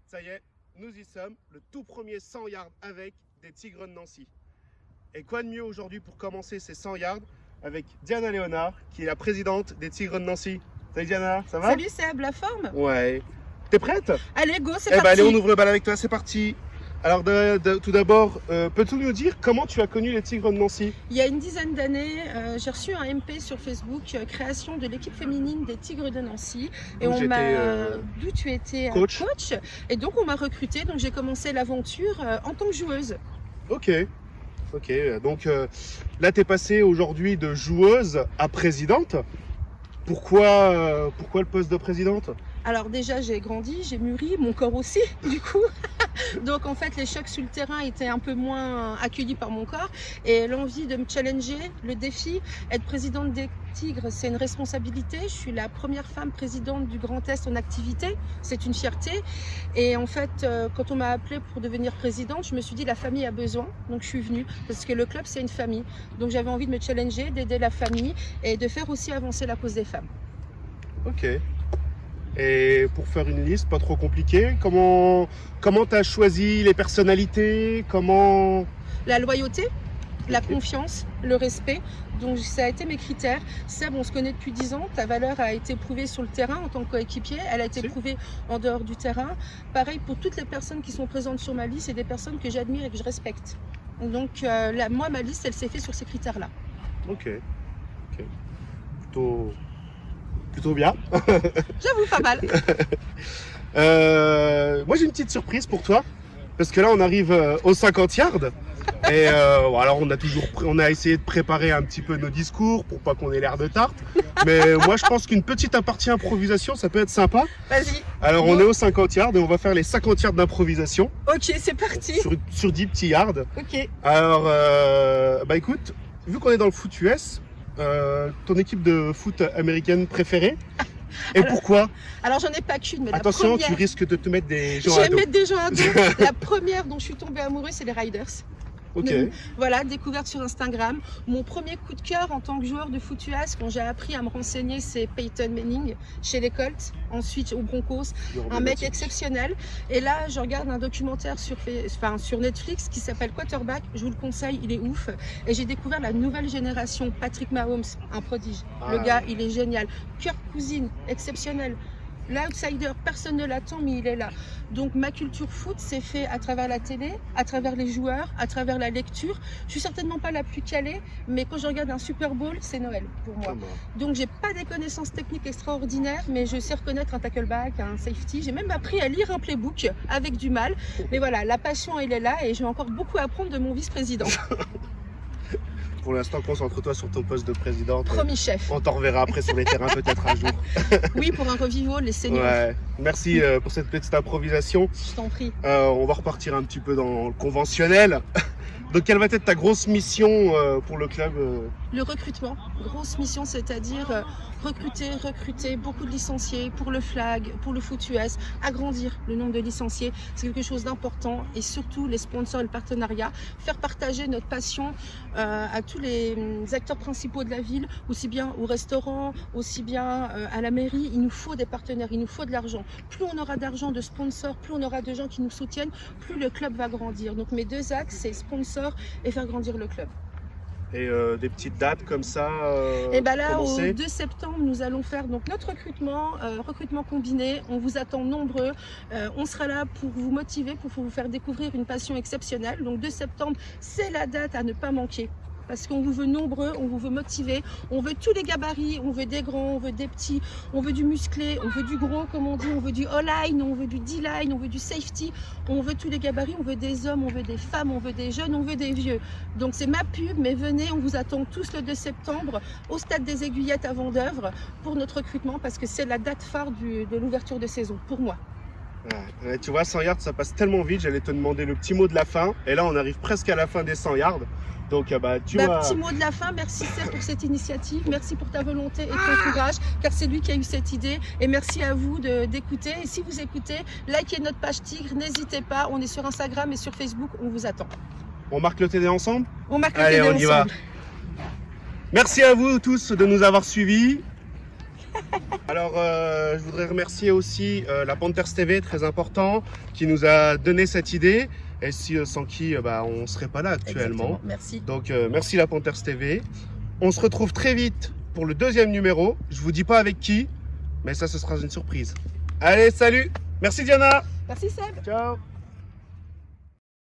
Ça y est, nous y sommes, le tout premier 100 yards avec des Tigres de Nancy. Et quoi de mieux aujourd'hui pour commencer ces 100 yards avec Diana Léonard, qui est la présidente des Tigres de Nancy. Salut Diana, ça va? Salut Seb, la forme? Ouais. T'es prête? Allez, go, c'est Eh ben parti. allez, on ouvre le bal avec toi, c'est parti. Alors tout d'abord, peux-tu nous dire comment tu as connu les Tigres de Nancy? Il y a une dizaine d'années, j'ai reçu un MP sur Facebook, création de l'équipe féminine des Tigres de Nancy. Et Donc, on j'étais, m'a d'où tu étais coach. Et donc on m'a recruté, donc j'ai commencé l'aventure en tant que joueuse. Ok, donc là tu es passée aujourd'hui de joueuse à présidente. Pourquoi le poste de présidente? Alors déjà j'ai grandi, j'ai mûri, mon corps aussi du coup. Donc en fait les chocs sur le terrain étaient un peu moins accueillis par mon corps et l'envie de me challenger, le défi, être présidente des Tigres, c'est une responsabilité. Je suis la première femme présidente du Grand Est en activité, c'est une fierté. Et en fait quand on m'a appelée pour devenir présidente, je me suis dit la famille a besoin, donc je suis venue parce que le club c'est une famille. Donc j'avais envie de me challenger, d'aider la famille et de faire aussi avancer la cause des femmes. Ok. Et pour faire une liste pas trop compliquée, comment tu as choisi les personnalités? La loyauté, la confiance, le respect, donc ça a été mes critères. Seb, on se connaît depuis 10 ans, ta valeur a été prouvée sur le terrain en tant que coéquipier, elle a été prouvée en dehors du terrain. Pareil pour toutes les personnes qui sont présentes sur ma liste, c'est des personnes que j'admire et que je respecte. Donc moi, ma liste, elle s'est faite sur ces critères-là. Ok. Plutôt bien. J'avoue, pas mal. Moi j'ai une petite surprise pour toi, parce que là on arrive aux 50 yards. Et alors on a essayé de préparer un petit peu nos discours pour pas qu'on ait l'air de tarte. Mais moi je pense qu'une petite partie improvisation ça peut être sympa. Vas-y. Alors on est aux 50 yards et on va faire les 50 yards d'improvisation. Ok, c'est parti. Sur 10 petits yards. Ok. Alors bah écoute, vu qu'on est dans le foot US, ton équipe de foot américaine préférée? Et alors, pourquoi? Alors j'en ai pas qu'une, mais attention, la première... tu risques de te mettre des gens à dos. Je vais mettre des gens à dos. La première dont je suis tombée amoureuse, c'est les Riders. Ok. Voilà, découverte sur Instagram. Mon premier coup de cœur en tant que joueur de foot US, quand j'ai appris à me renseigner, c'est Peyton Manning chez les Colts, ensuite au Broncos, un mec exceptionnel. Et là, je regarde un documentaire sur Netflix qui s'appelle Quarterback. Je vous le conseille, il est ouf. Et j'ai découvert la nouvelle génération, Patrick Mahomes, un prodige. Le gars, il est génial. Kirk Cousins, exceptionnel. L'outsider, personne ne l'attend, mais il est là. Donc ma culture foot s'est faite à travers la télé, à travers les joueurs, à travers la lecture. Je suis certainement pas la plus calée, mais quand je regarde un Super Bowl, c'est Noël pour moi. Donc j'ai pas des connaissances techniques extraordinaires, mais je sais reconnaître un tackleback, un safety. J'ai même appris à lire un playbook avec du mal. Mais voilà, la passion, elle est là et j'ai encore beaucoup à apprendre de mon vice-président. Pour l'instant, concentre-toi sur ton poste de présidente. Promis, chef. On t'en reverra après sur les terrains peut-être un jour. Oui, pour un revival, les seniors. Ouais. Merci pour cette petite improvisation. Je t'en prie. On va repartir un petit peu dans le conventionnel. Donc, quelle va être ta grosse mission pour le club? Le recrutement, grosse mission, c'est-à-dire recruter beaucoup de licenciés pour le flag, pour le foot US, agrandir le nombre de licenciés, c'est quelque chose d'important et surtout les sponsors et le partenariat, faire partager notre passion à tous les acteurs principaux de la ville, aussi bien au restaurant, aussi bien à la mairie. Il nous faut des partenaires, il nous faut de l'argent. Plus on aura d'argent de sponsors, plus on aura de gens qui nous soutiennent, plus le club va grandir. Donc mes deux axes, c'est sponsors et faire grandir le club. Et des petites dates comme ça et bien là, au 2 septembre, nous allons faire donc notre recrutement combiné. On vous attend nombreux. On sera là pour vous motiver, pour vous faire découvrir une passion exceptionnelle. Donc 2 septembre, c'est la date à ne pas manquer. Parce qu'on vous veut nombreux, on vous veut motiver, on veut tous les gabarits, on veut des grands, on veut des petits, on veut du musclé, on veut du gros comme on dit, on veut du O-line, on veut du D-line, on veut du safety, on veut tous les gabarits, on veut des hommes, on veut des femmes, on veut des jeunes, on veut des vieux. Donc c'est ma pub, mais venez, on vous attend tous le 2 septembre au stade des Aiguillettes à Vendeuvre pour notre recrutement parce que c'est la date phare de l'ouverture de saison pour moi. Ouais, tu vois, 100 yards ça passe tellement vite, j'allais te demander le petit mot de la fin et là on arrive presque à la fin des 100 yards. Donc, petit mot de la fin, merci Seb pour cette initiative, merci pour ta volonté et ton courage, car c'est lui qui a eu cette idée. Et merci à vous d'écouter. Et si vous écoutez, likez notre page Tigre, n'hésitez pas, on est sur Instagram et sur Facebook, on vous attend. On marque le TD ensemble? On marque le TD ensemble. Allez, on y va. Merci à vous tous de nous avoir suivis. Alors, je voudrais remercier aussi la Panthers TV, très important, qui nous a donné cette idée. Et sans qui on ne serait pas là actuellement. Exactement. Merci. Donc, merci la Panthers TV. On se retrouve très vite pour le 2e numéro. Je vous dis pas avec qui, mais ça, ce sera une surprise. Allez, salut. Merci Diana. Merci Seb. Ciao.